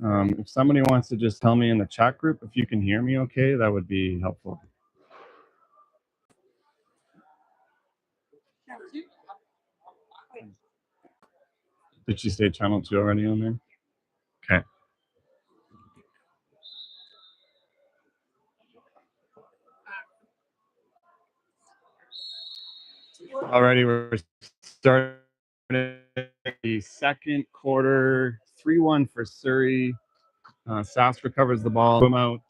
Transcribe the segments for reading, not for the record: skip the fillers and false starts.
If somebody wants to just tell me in the chat group if you can hear me okay, that would be helpful. Did you say channel 2 already on there? Okay. Alrighty, we're starting the second quarter, 3-1 for Surrey. Sask recovers the ball, boom out.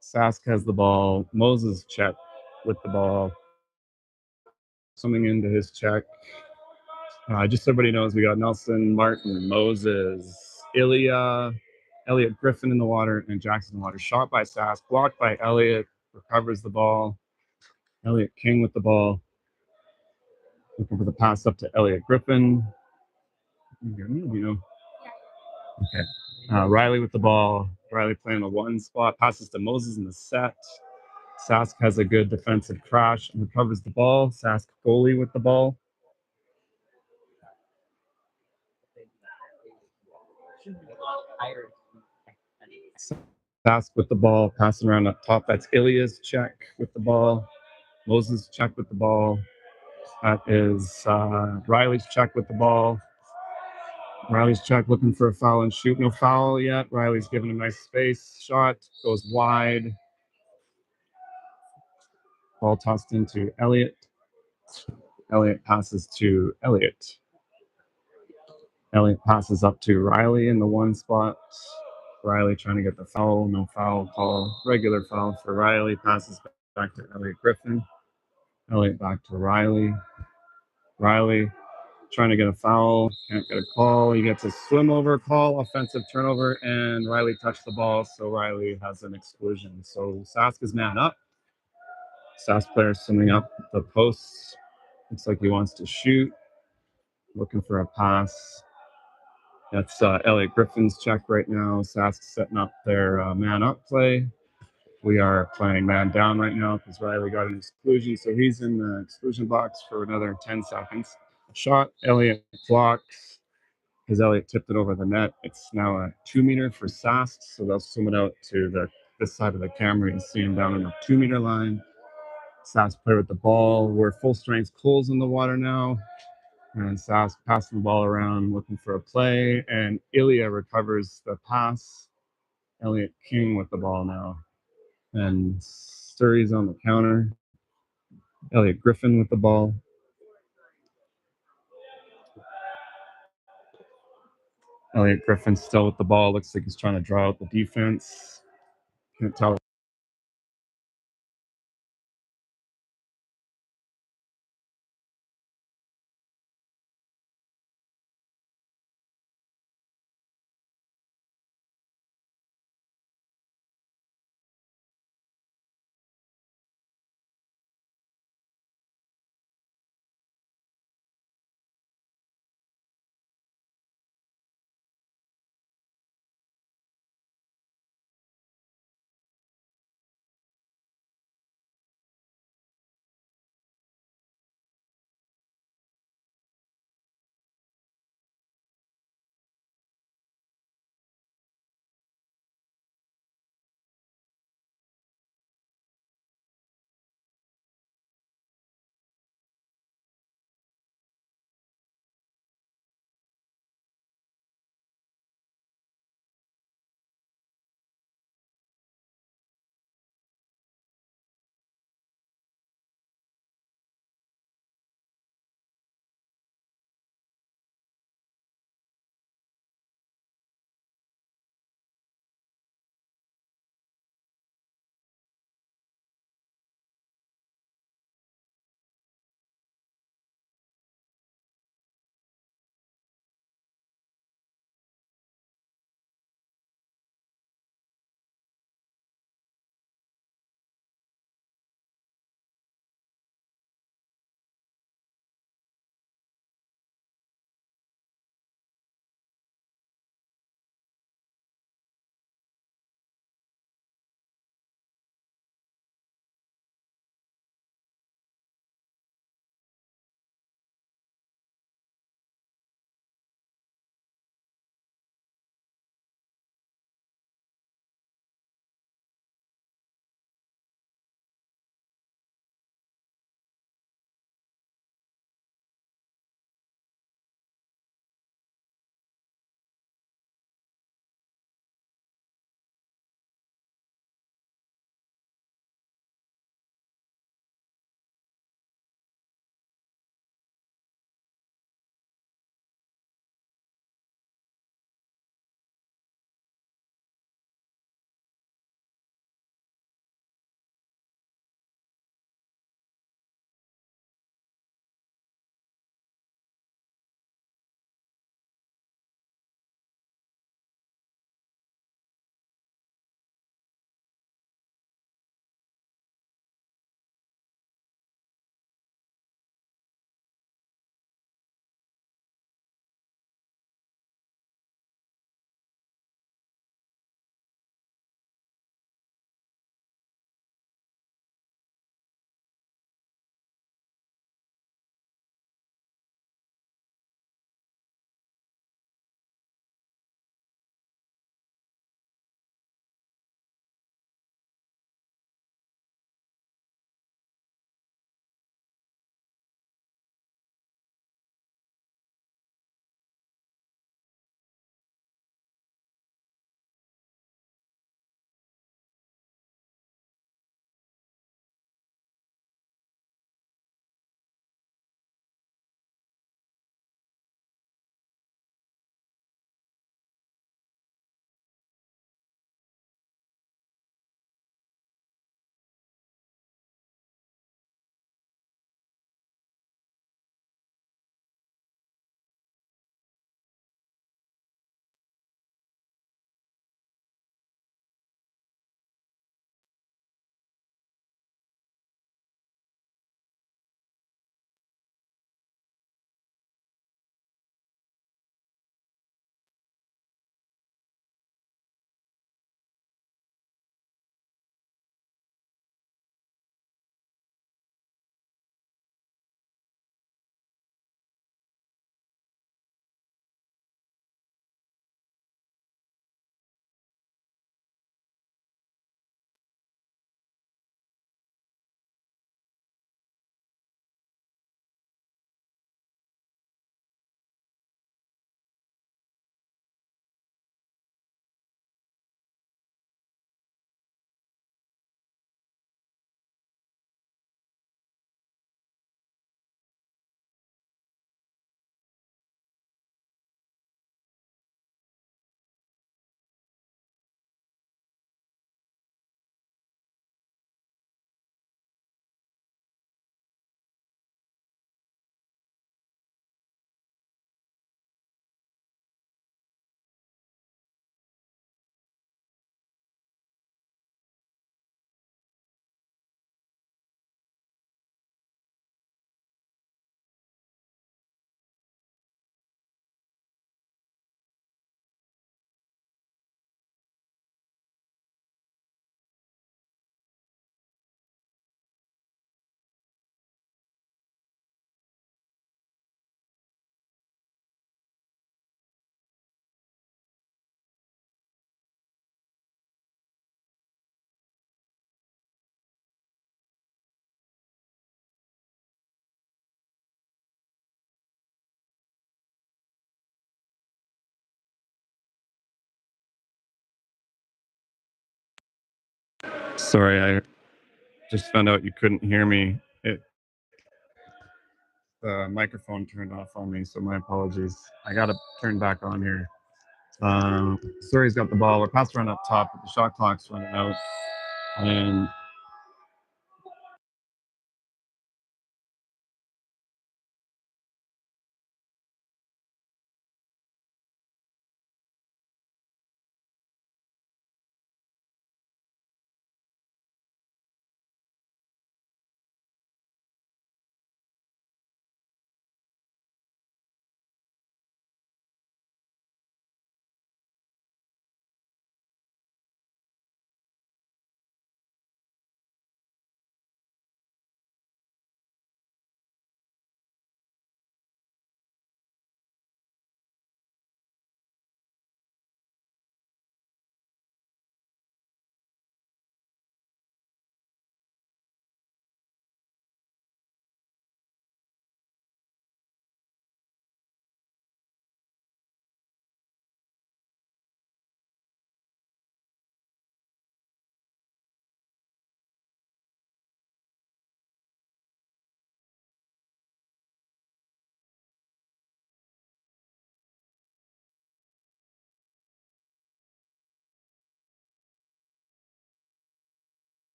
Sask has the ball. Moses check with the ball. Something into his check. Just so everybody knows, we got Nelson, Martin, Moses, Elliot Griffin in the water, and Jackson in the water. Shot by Sask, blocked by Elliot, recovers the ball. Elliot King with the ball. Looking for the pass up to Elliot Griffin. Okay. Riley with the ball. Riley playing the one spot. Passes to Moses in the set. Sask has a good defensive crash and recovers the ball. Sask goalie with the ball. Sask with the ball, passing around up top. That's Ilya's check with the ball. Moses check with the ball. That is Riley's check with the ball. Riley's check looking for a foul and shoot. No foul yet. Riley's giving him nice space. Shot goes wide. Ball tossed into Elliot. Elliot passes to Elliot. Elliot passes up to Riley in the one spot. Riley trying to get the foul. No foul call. Regular foul for Riley. Passes back to Elliot Griffin. Elliot back to Riley. Riley trying to get a foul. Can't get a call. He gets a swim over call. Offensive turnover. And Riley touched the ball. So Riley has an exclusion. So Sask is man up. Sask player swimming up the posts. Looks like he wants to shoot. Looking for a pass. That's Elliot Griffin's check right now. Sask setting up their man up play. We are playing man down right now because Riley got an exclusion. So he's in the exclusion box for another 10 seconds. Shot, Elliot blocks because Elliot tipped it over the net. It's now a 2-meter for Sask. So they'll swim it out to this side of the camera. You see him down on the 2-meter line. Sask play with the ball. We're full strength Coles in the water now. And Sask passing the ball around, looking for a play, and Ilya recovers the pass. Elliot King with the ball now. And Surrey's on the counter. Elliot Griffin with the ball. Elliot Griffin still with the ball. Looks like he's trying to draw out the defense. Can't tell Sorry, I just found out you couldn't hear me. The microphone turned off on me, so my apologies. I got to turn back on here. Surrey's got the ball. We're past run up top, but the shot clock's running out. And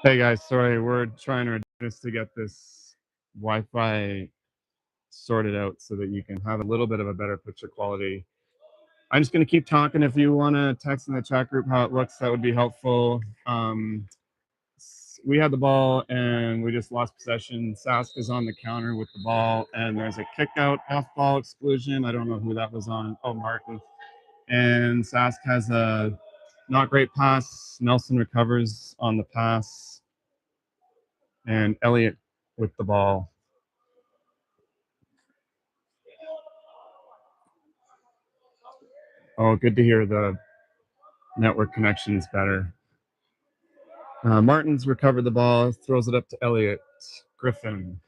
hey guys, sorry, we're trying our best to get this Wi-Fi sorted out so that you can have a little bit of a better picture quality. I'm just going to keep talking. If you want to text in the chat group how it looks, that would be helpful. We had the ball and we just lost possession. Sask is on the counter with the ball, and there's a kick out off ball exclusion. I don't know who that was on. Oh, Martin. And Sask has a not great pass. Nelson recovers on the pass, and Elliott with the ball. Oh, good to hear the network connection is better. Martin's recovered the ball, throws it up to Elliott Griffin.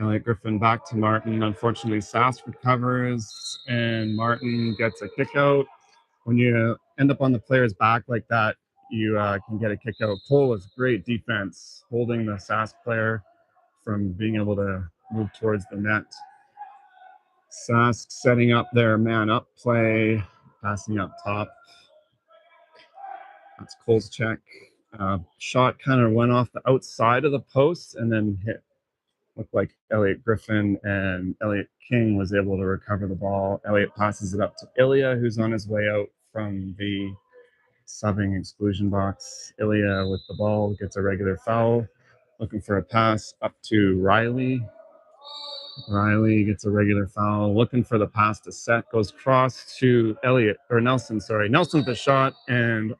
Elliott Griffin back to Martin. Unfortunately, Sask recovers, and Martin gets a kick out. When you end up on the player's back like that, you can get a kick out. Cole was great defense, holding the Sask player from being able to move towards the net. Sask setting up their man up play, passing up top. That's Cole's check. Shot kind of went off the outside of the post and then hit. Looked like Elliott Griffin and Elliott King was able to recover the ball. Elliott passes it up to Ilya, who's on his way out from the subbing exclusion box. Ilya with the ball gets a regular foul. Looking for a pass up to Riley. Riley gets a regular foul. Looking for the pass to Set. Goes cross to Elliott, or Nelson, sorry. Nelson with a shot and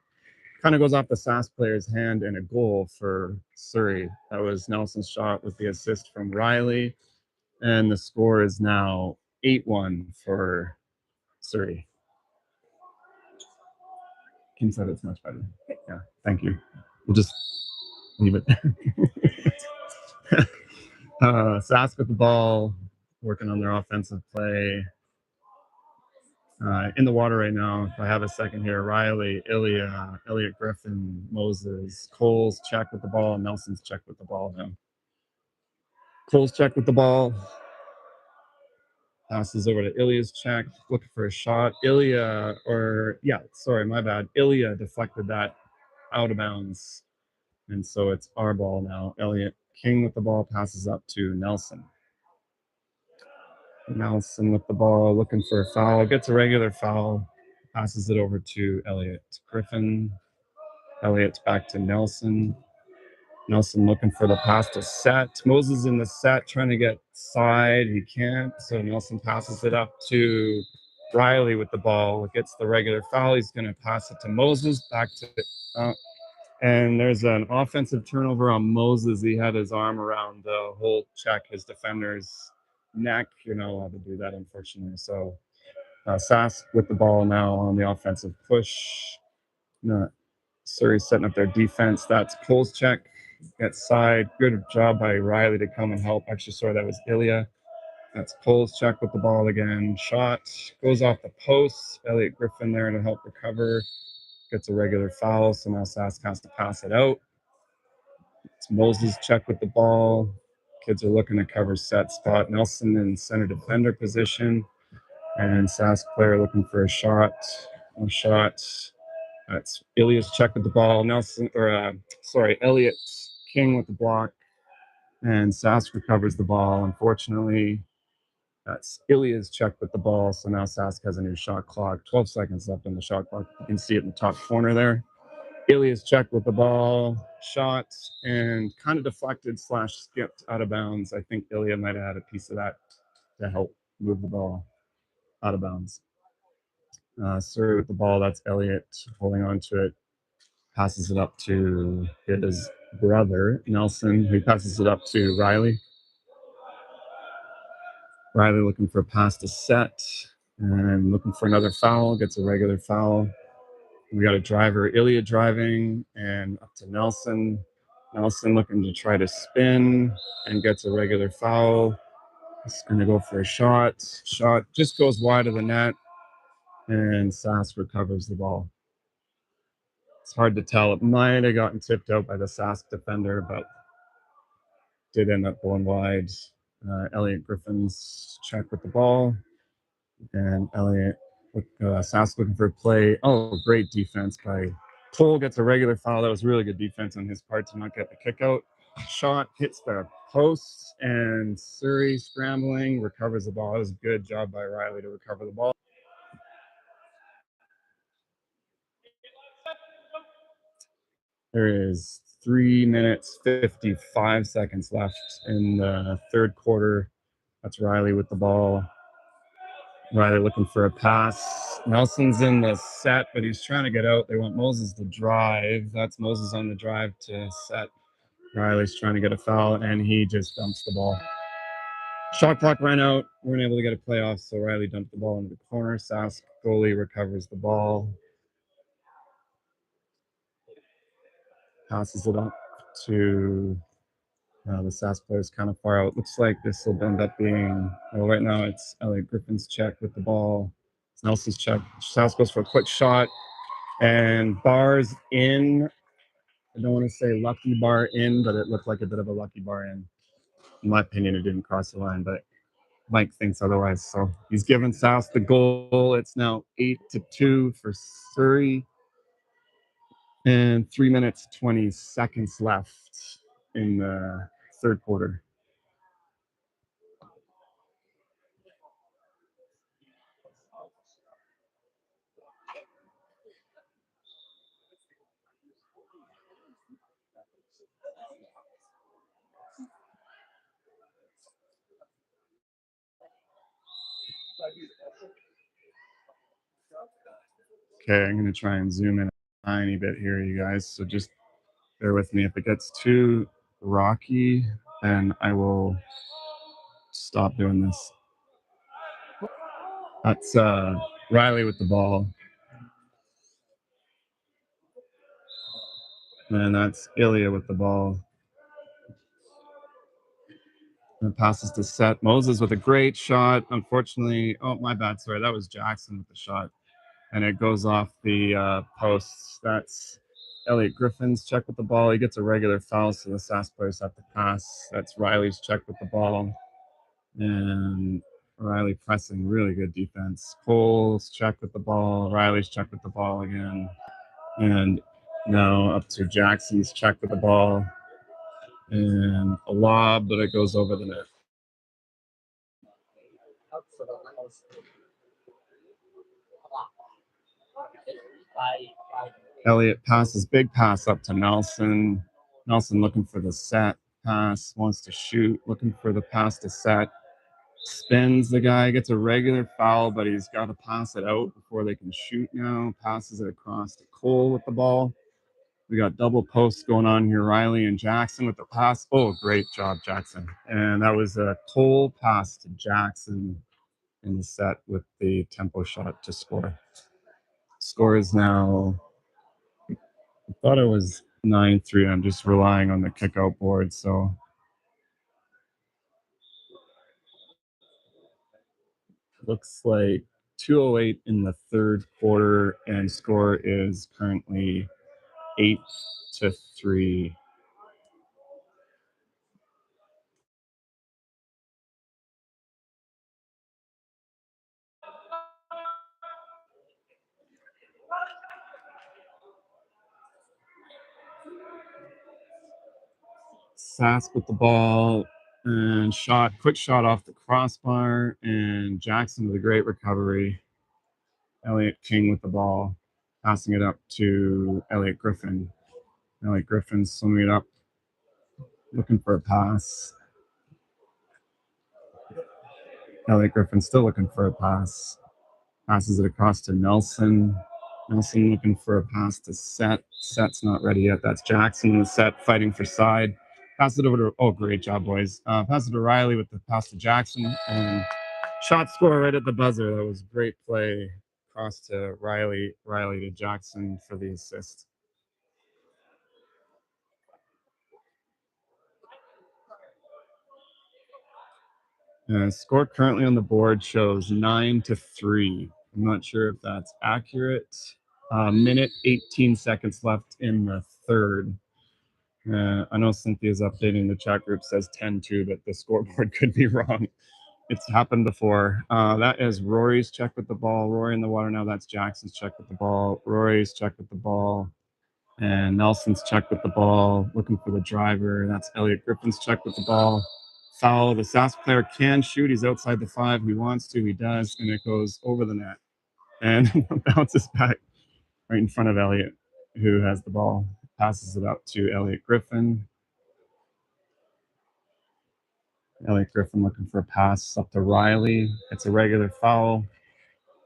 kind of goes off the Sask player's hand, and a goal for Surrey. That was Nelson's shot with the assist from Riley. And the score is now 8-1 for Surrey. Kim said it's much better. Yeah, thank you. We'll just leave it there. Sask with the ball, working on their offensive play. In the water right now. If I have a second here, Riley, Ilya, Elliott Griffin, Moses, Cole's check with the ball, and Nelson's check with the ball now. Cole's check with the ball. Passes over to Ilya's check, looking for a shot. Ilya, my bad. Ilya deflected that out of bounds. And so it's our ball now. Elliott King with the ball passes up to Nelson. Nelson with the ball, looking for a foul, gets a regular foul, passes it over to Elliot Griffin. Elliot's back to Nelson. Nelson looking for the pass to Set. Moses in the set, trying to get side. He can't, so Nelson passes it up to Riley with the ball. Gets the regular foul. He's going to pass it to Moses. Back to and there's an offensive turnover on Moses. He had his arm around the whole check, his defender's neck. You're not allowed to do that, unfortunately. So Sask with the ball now on the offensive push. No, Surrey setting up their defense. That's Cole's check. Gets side. Good job by Riley to come and help. Actually, sorry, that was Ilya. That's Cole's check with the ball again. Shot goes off the post. Elliot Griffin there to help recover. Gets a regular foul, so now Sask has to pass it out. It's Moses check with the ball. Kids are looking to cover set spot. Nelson in center defender position. And Sask player looking for a shot. No shot. That's Ilya's check with the ball. Elliot King with the block. And Sask recovers the ball. Unfortunately, that's Ilya's check with the ball. So now Sask has a new shot clock. 12 seconds left on the shot clock. You can see it in the top corner there. Ilya's check with the ball, shot, and kind of deflected / skipped out of bounds. I think Ilya might have had a piece of that to help move the ball out of bounds. Surrey with the ball, that's Elliot holding on to it, passes it up to his brother, Nelson, who passes it up to Riley. Riley looking for a pass to Set, and looking for another foul, gets a regular foul. We got a driver, Ilya driving, and up to Nelson. Nelson looking to try to spin and gets a regular foul. He's going to go for a shot. Shot just goes wide of the net, and Sask recovers the ball. It's hard to tell. It might have gotten tipped out by the Sask defender, but did end up going wide. Elliot Griffin's check with the ball, and Sask looking for a play. Oh, great defense by Cole. Gets a regular foul. That was really good defense on his part to not get the kick out. Shot hits the post, and Surrey scrambling recovers the ball. It was a good job by Riley to recover the ball. There is 3 minutes 55 seconds left in the third quarter. That's Riley with the ball. Riley looking for a pass. Nelson's in the set, but he's trying to get out. They want Moses to drive. That's Moses on the drive to Set. Riley's trying to get a foul, and he just dumps the ball. Shot clock ran out. Weren't able to get a playoff, so Riley dumped the ball into the corner. Sask goalie recovers the ball. Passes it up to the Sask player's kind of far out. Looks like this will end up being, well, right now it's Elliot Griffin's check with the ball. It's Nelson's check. Sask goes for a quick shot, and bars in. I don't want to say lucky bar in, but it looked like a bit of a lucky bar in. In my opinion, it didn't cross the line, but Mike thinks otherwise. So he's given Sask the goal. It's now 8-2 for Surrey. And 3 minutes, 20 seconds left in the third quarter. Okay, I'm going to try and zoom in a tiny bit here, you guys. So just bear with me. If it gets too rocky, then I will stop doing this. That's Riley with the ball. And that's Ilya with the ball. And passes to Set. Moses with a great shot. Unfortunately, oh, my bad. Sorry, that was Jackson with the shot. And it goes off the posts. That's Elliot Griffin's check with the ball. He gets a regular foul, so the Sask players have to pass. That's Riley's check with the ball. And Riley pressing, really good defense. Cole's check with the ball. Riley's check with the ball again. And now up to Jackson's check with the ball. And a lob, but it goes over the net. Elliott passes, big pass up to Nelson. Nelson looking for the set pass, wants to shoot, looking for the pass to set. Spins the guy, gets a regular foul, but he's got to pass it out before they can shoot now. Passes it across to Cole with the ball. We got double posts going on here. Riley and Jackson with the pass. Oh, great job, Jackson. And that was a Cole pass to Jackson in the set with the tempo shot to score. Score is now, I thought it was 9-3. I'm just relying on the kickout board. So looks like 2:08 in the third quarter, and score is currently 8-3. Sask with the ball and quick shot off the crossbar, and Jackson with a great recovery. Elliot King with the ball, passing it up to Elliot Griffin. Elliot Griffin swimming it up, looking for a pass. Elliot Griffin still looking for a pass. Passes it across to Nelson. Nelson looking for a pass to Set. Set's not ready yet. That's Jackson in the set, fighting for side. Pass it over to, oh, great job, boys. Pass it to Riley with the pass to Jackson. And shot score right at the buzzer. That was great play. Cross to Riley. Riley to Jackson for the assist. Score currently on the board shows 9-3. I'm not sure if that's accurate. Minute 18 seconds left in the third. I know Cynthia's updating the chat group, says 10-2, but the scoreboard could be wrong. It's happened before. That is Rory's check with the ball. Rory in the water now. That's Jackson's check with the ball. Rory's check with the ball. And Nelson's check with the ball, looking for the driver. That's Elliot Griffin's check with the ball. Foul. The Sask player can shoot. He's outside the 5. He wants to. He does. And it goes over the net. And bounces back right in front of Elliot, who has the ball. Passes it up to Elliot Griffin. Elliot Griffin looking for a pass up to Riley. It's a regular foul.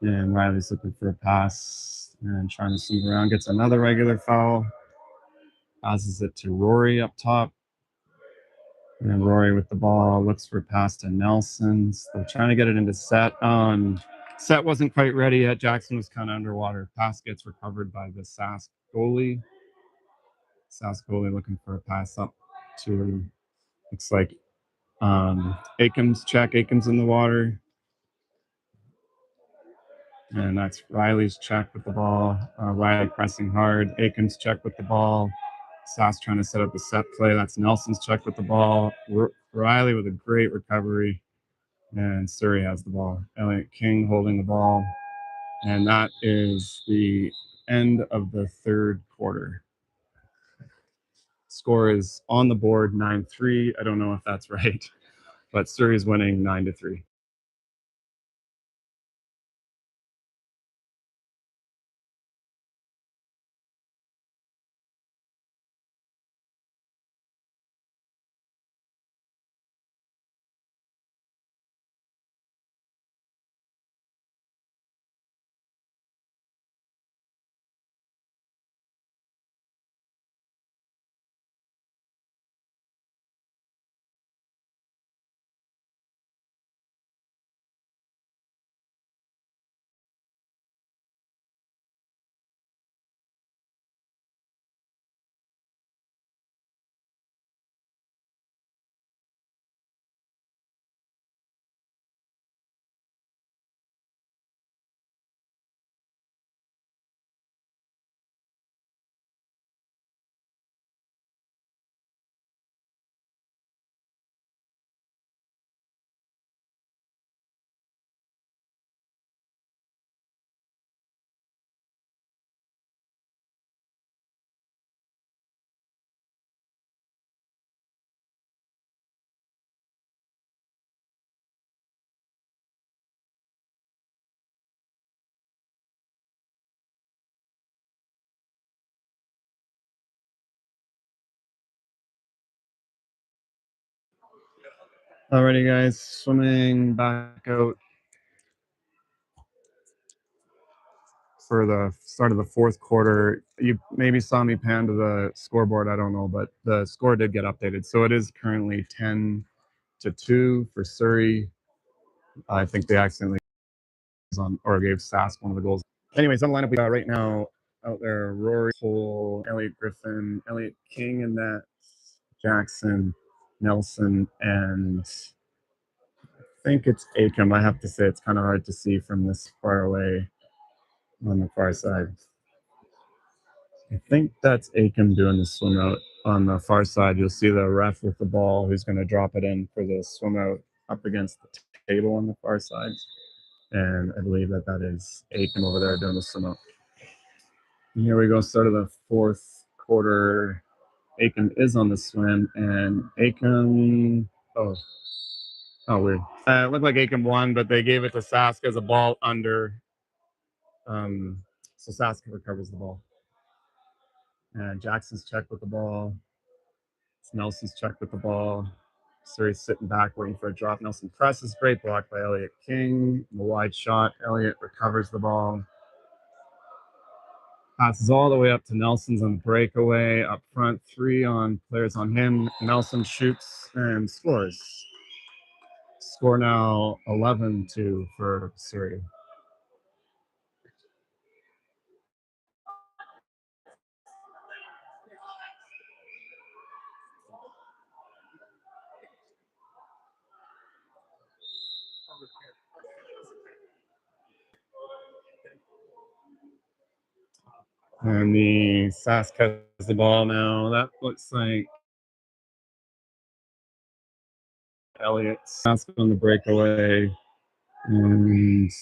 And Riley's looking for a pass and trying to swing around. Gets another regular foul. Passes it to Rory up top. And Rory with the ball looks for a pass to Nelson. Still trying to get it into set. Set wasn't quite ready yet. Jackson was kind of underwater. Pass gets recovered by the Sask goalie. Sask goalie looking for a pass up to, looks like Aikens check. Aikens in the water. And that's Riley's check with the ball. Riley pressing hard. Aikens check with the ball. Sask trying to set up the set play. That's Nelson's check with the ball. Riley with a great recovery. And Surrey has the ball. Elliot King holding the ball. And that is the end of the third quarter. Score is on the board 9-3. I don't know if that's right, but Surrey's winning 9-3. Alrighty, guys, swimming back out for the start of the fourth quarter. You maybe saw me pan to the scoreboard, I don't know, but the score did get updated. So it is currently 10-2 for Surrey. I think they accidentally on or gave Sask one of the goals. Anyways, on the lineup we got right now out there: Rory Cole, Elliot Griffin, Elliot King, and that Jackson, Nelson, and I think it's Acom. I have to say it's kind of hard to see from this far away on the far side. I think that's Acom doing the swim out. On the far side, you'll see the ref with the ball who's going to drop it in for the swim out up against the table on the far side. And I believe that is Acom over there doing the swim out. And here we go, start of the fourth quarter. Acom is on the swim, and Acom, weird. It looked like Acom won, but they gave it to Sask as a ball under. So Sask recovers the ball. And Jackson's checked with the ball. It's Nelson's checked with the ball. Surrey's sitting back waiting for a drop. Nelson presses. Great block by Elliot King. The wide shot. Elliot recovers the ball. Passes all the way up to Nelson's on breakaway. Up front, 3 on players on him. Nelson shoots and scores. Score now 11-2 for Surrey. And the Sask has the ball now. That looks like Elliot Sask on the breakaway. And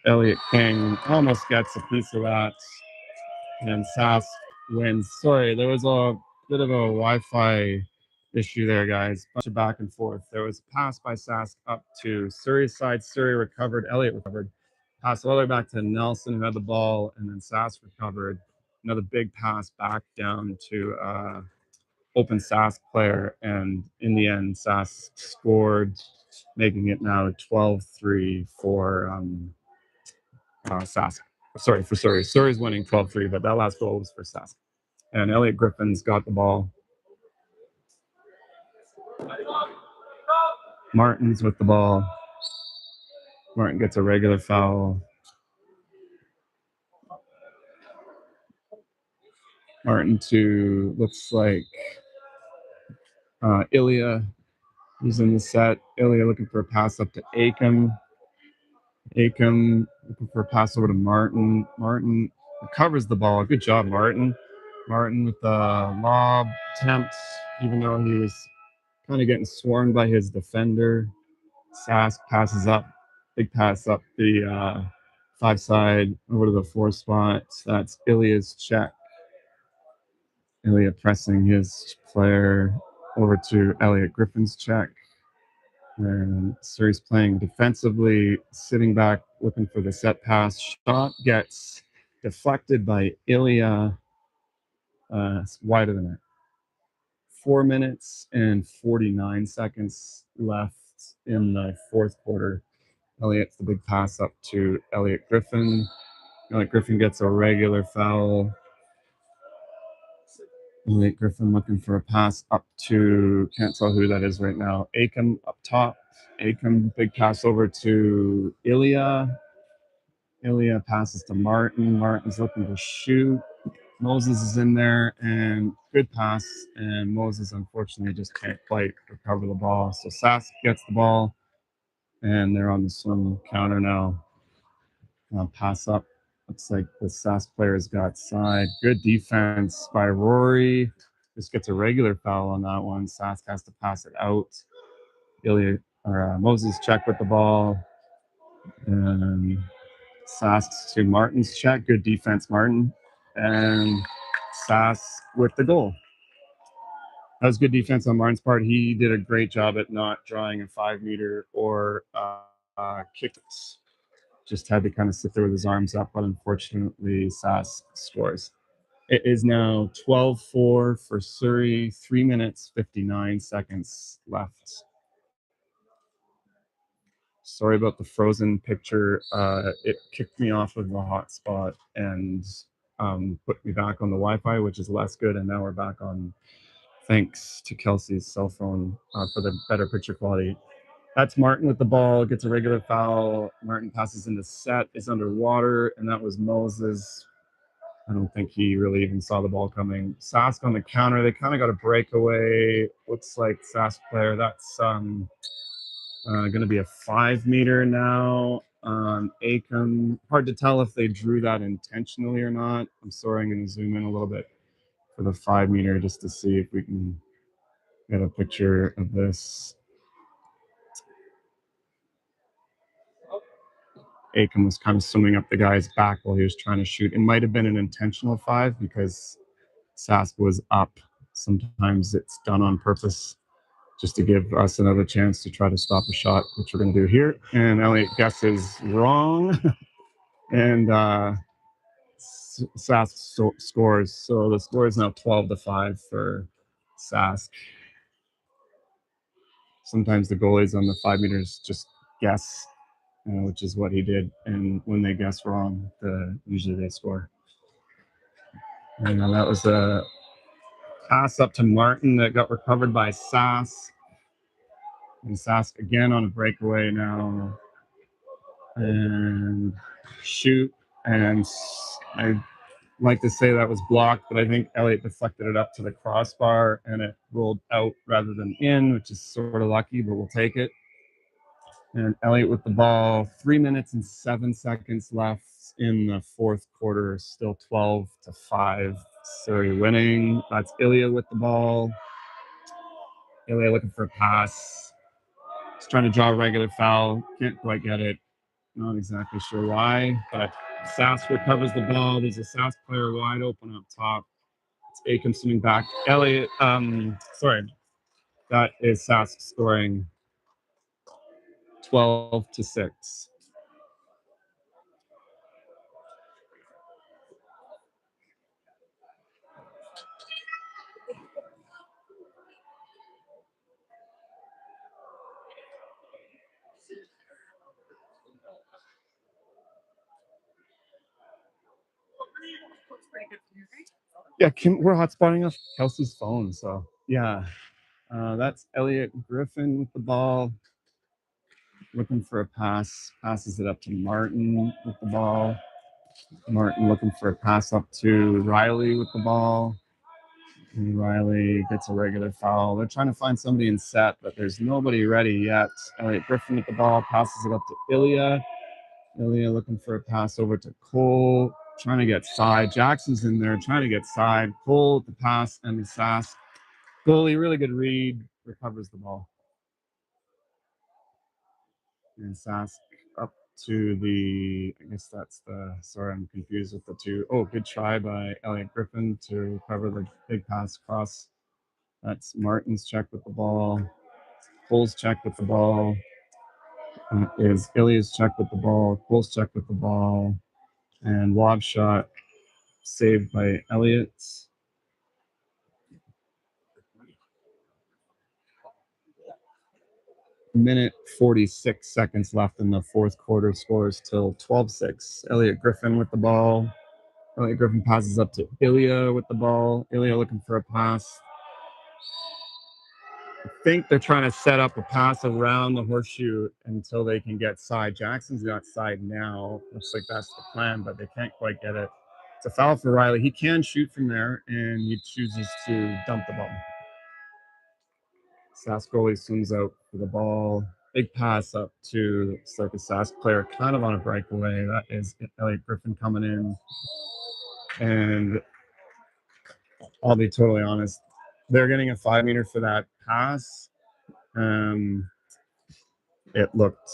Elliot King almost gets a piece of that. And Sask wins. Sorry, there was a bit of a Wi-Fi issue there, guys. Bunch of back and forth. There was a pass by Sask up to Surrey's side. Surrey recovered. Elliot recovered. Pass all the way back to Nelson, who had the ball, and then Sask recovered. Another big pass back down to open Sask player, and in the end, Sask scored, making it now 12-3 for Sask. Sorry, for Surrey. Surrey's winning 12-3, but that last goal was for Sask. And Elliot Griffin's got the ball. Martin's with the ball. Martin gets a regular foul. Martin to, looks like Ilya, who's in the set. Ilya looking for a pass up to Acom. Acom looking for a pass over to Martin. Martin recovers the ball. Good job, Martin. Martin with the lob attempt, even though he was kind of getting swarmed by his defender. Sask passes up, big pass up the 5 side over to the 4 spot. That's Ilya's check. Ilya pressing his player over to Elliot Griffin's check. And Surrey's playing defensively, sitting back, looking for the set pass. Shot gets deflected by Ilya. It's wide of the net. 4 minutes and 49 seconds left in the fourth quarter. Elliot's the big pass up to Elliot Griffin. Elliot Griffin gets a regular foul. Elliot Griffin looking for a pass up to, can't tell who that is right now. Acom up top. Acom, big pass over to Ilya. Ilya passes to Martin. Martin's looking to shoot. Moses is in there, and good pass. And Moses, unfortunately, just can't quite recover the ball. So Sask gets the ball, and they're on the swim counter now. Pass up. Looks like the Sask player's got side. Good defense by Rory. Just gets a regular foul on that one. Sask has to pass it out. Ilya or Moses check with the ball. And Sask to Martin's check. Good defense, Martin. And Sask with the goal. That was good defense on Martin's part. He did a great job at not drawing a 5-meter or kicks. Just had to kind of sit there with his arms up, but unfortunately, Sask scores. It is now 12-4 for Surrey, 3 minutes, 59 seconds left. Sorry about the frozen picture. It kicked me off of the hotspot and put me back on the Wi-Fi, which is less good. And now we're back on, thanks to Kelsey's cell phone for the better picture quality. That's Martin with the ball, gets a regular foul. Martin passes into set, is underwater, and that was Moses. I don't think he really even saw the ball coming. Sask on the counter, they kind of got a breakaway. Looks like Sask player. That's going to be a 5 meter now. Acom. Hard to tell if they drew that intentionally or not. I'm sorry, I'm going to zoom in a little bit for the 5 meter just to see if we can get a picture of this. Acom was kind of swimming up the guy's back while he was trying to shoot. It might have been an intentional 5 because Sask was up. Sometimes it's done on purpose just to give us another chance to try to stop a shot, which we're going to do here. And Elliot guesses wrong. And Sask scores. So the score is now 12-5 for Sask. Sometimes the goalies on the 5 meters just guess, which is what he did. And when they guess wrong, usually they score. And that was a pass up to Martin that got recovered by Sask. And Sask again on a breakaway now. And shoot. And I like to say that was blocked, but I think Elliott deflected it up to the crossbar and it rolled out rather than in, which is sort of lucky, but we'll take it. And Elliott with the ball, 3 minutes and 7 seconds left in the fourth quarter, still 12-5. Surrey winning. That's Ilya with the ball. Ilya looking for a pass. He's trying to draw a regular foul. Can't quite get it. Not exactly sure why, but Sask recovers the ball. There's a Sask player wide open up top. It's Acom swimming back. Elliott, that is Sask scoring 12-6. Yeah, we're hotspotting off Kelsey's phone, so yeah. That's Elliot Griffin with the ball, looking for a pass, passes it up to Martin with the ball. Martin looking for a pass up to Riley with the ball. And Riley gets a regular foul. They're trying to find somebody in set, but there's nobody ready yet. Elliot Griffin with the ball, passes it up to Ilya. Ilya looking for a pass over to Cole, trying to get side. Jackson's in there trying to get side. Cole with the pass and the Sask. Goalie, really good read, recovers the ball. And Sask up to I guess that's sorry, I'm confused with the two. Oh, good try by Elliot Griffin to recover the big pass across. That's Martin's check with the ball. Cole's check with the ball. Is Ilya's check with the ball. Cole's check with the ball. And lob shot saved by Elliott. Minute 46 seconds left in the fourth quarter. Scores till 12-6. Elliot Griffin with the ball. Elliot Griffin passes up to Ilya with the ball. Ilya looking for a pass. I think they're trying to set up a pass around the horseshoe until they can get side. Jackson's got side now. Looks like that's the plan, but they can't quite get it. It's a foul for Riley. He can shoot from there, and he chooses to dump the ball. Sask goalie swims out for the ball. Big pass up to, it's like a Sask player kind of on a breakaway. That is Elliot Griffin coming in. And I'll be totally honest, they're getting a 5 meter for that pass. It looked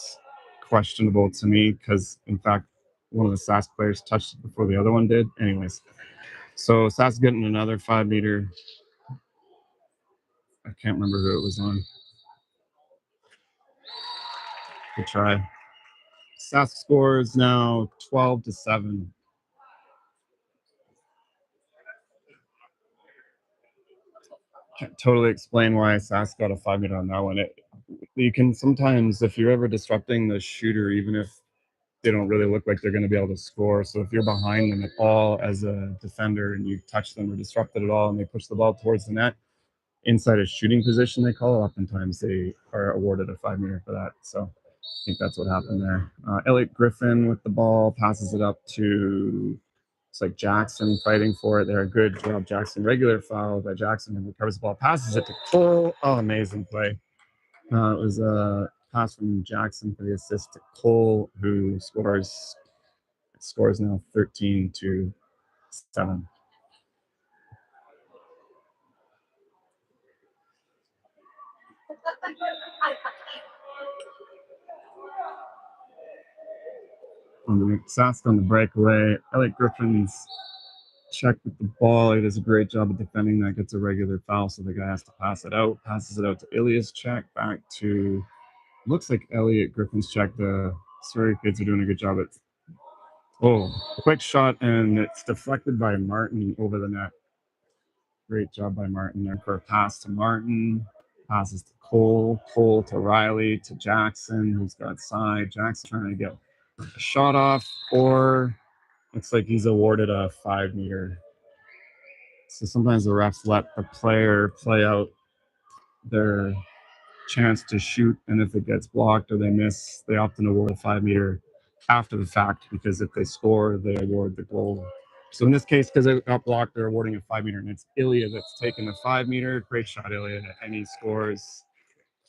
questionable to me because, in fact, one of the Sask players touched it before the other one did. Anyways, so Sask getting another 5 meter. I can't remember who it was on. Good try. Sask scores now 12-7. Can't totally explain why Sask got a 5 meter on that one. you can sometimes, if you're ever disrupting the shooter, even if they don't really look like they're going to be able to score. So if you're behind them at all as a defender and you touch them or disrupt it at all and they push the ball towards the net, inside a shooting position, they call it. Oftentimes they are awarded a 5-meter for that. So I think that's what happened there. Elliot Griffin with the ball passes it up to, it's like Jackson fighting for it there. Good job, Jackson. Regular foul by Jackson, who recovers the ball, passes it to Cole. Oh, amazing play. It was a pass from Jackson for the assist to Cole, who scores now 13-7. On the Sask on the breakaway. Elliot Griffin's checked with the ball. He does a great job of defending that. Gets a regular foul, so the guy has to pass it out. Passes it out to Ilya's check. Back to, looks like Elliot Griffin's check. The Surrey kids are doing a good job at. Oh, quick shot, and it's deflected by Martin over the net. Great job by Martin there for a pass to Martin. Passes to Cole. Cole to Riley to Jackson, who's got side. Jackson trying to get a shot off, or looks like he's awarded a 5-meter. So sometimes the refs let the player play out their chance to shoot, and if it gets blocked or they miss, they often award a 5-meter after the fact, because if they score, they award the goal. So in this case, because it got blocked, they're awarding a 5-meter, and it's Ilya that's taken the 5-meter. Great shot, Ilya, and he scores.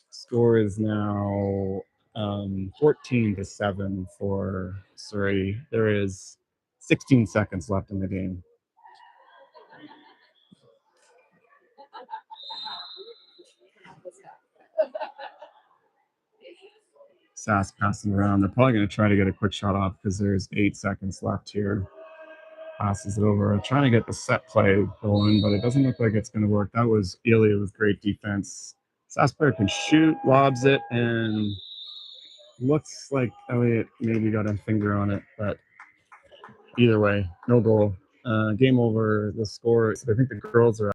Score is now 14-7 for Surrey. There is 16 seconds left in the game. Sask passing around. They're probably going to try to get a quick shot off because there's 8 seconds left here. Passes it over. Trying to get the set play going, but it doesn't look like it's going to work. That was Ilya with great defense. Sask player can shoot, lobs it, and looks like Elliot maybe got a finger on it, but either way, no goal. Game over. The score, I think the girls are